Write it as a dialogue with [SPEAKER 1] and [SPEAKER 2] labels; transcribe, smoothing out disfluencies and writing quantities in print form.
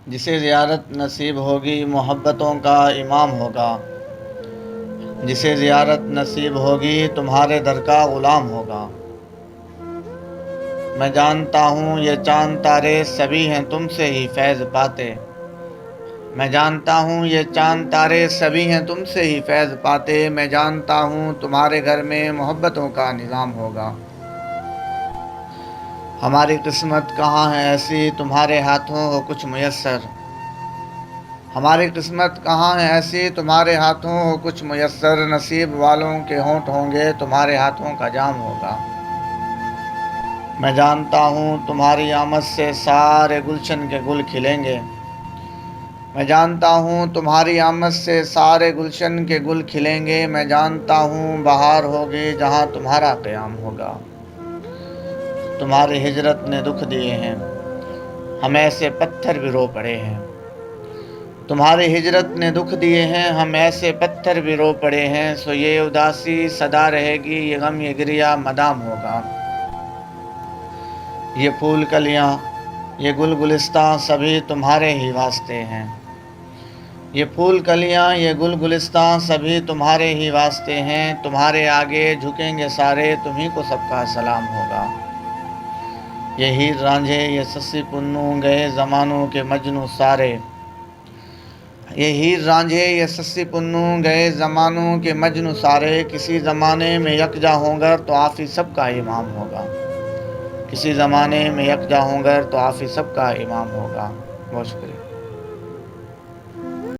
[SPEAKER 1] جسے زیارت نصیب ہوگی محبتوں کا امام ہوگا، جسے زیارت نصیب ہوگی تمہارے در کا غلام ہوگا۔ میں جانتا ہوں یہ چاند تارے سبھی ہیں تم سے ہی فیض پاتے، میں جانتا ہوں یہ چاند تارے سبھی ہیں تم سے ہی فیض پاتے، میں جانتا ہوں تمہارے گھر میں محبتوں کا نظام ہوگا۔ ہماری قسمت کہاں ہے ایسی تمہارے ہاتھوں ہو کچھ میسر، ہماری قسمت کہاں ہے ایسی تمہارے ہاتھوں ہو کچھ میسر، نصیب والوں کے ہونٹ ہوں گے تمہارے ہاتھوں کا جام ہوگا۔ میں جانتا ہوں تمہاری آمد سے سارے گلشن کے گل کھلیں گے، میں جانتا ہوں تمہاری آمد سے سارے گلشن کے گل کھلیں گے، میں جانتا ہوں بہار ہوگی جہاں تمہارا قیام ہوگا۔ تمہاری ہجرت نے دکھ دیے ہیں ہم ایسے پتھر بھی رو پڑے ہیں، تمہاری ہجرت نے دکھ دیے ہیں ہم ایسے پتھر بھی رو پڑے ہیں، سو یہ اداسی سدا رہے گی یہ غم یہ گریہ مدام ہوگا۔ یہ پھول کلیاں یہ گل گلستاں سبھی تمہارے ہی واسطے ہیں، یہ پھول کلیاں یہ گل گلستاں سبھی تمہارے ہی واسطے ہیں، تمہارے آگے جھکیں گے سارے تمہیں کو سب کا سلام ہوگا۔ یہ ہیر رانجھے یہ سسی پنو گئے زمانوں کے مجنوں سارے، یہ ہیر رانجھے یہ سسی پنو گئے زمانوں کے مجنوں سارے، کسی زمانے میں یکجا ہوں گر تو آفی سب کا امام ہوگا، کسی زمانے میں یکجا ہوں گر تو آفی سب کا امام ہوگا۔ بہت شکریہ۔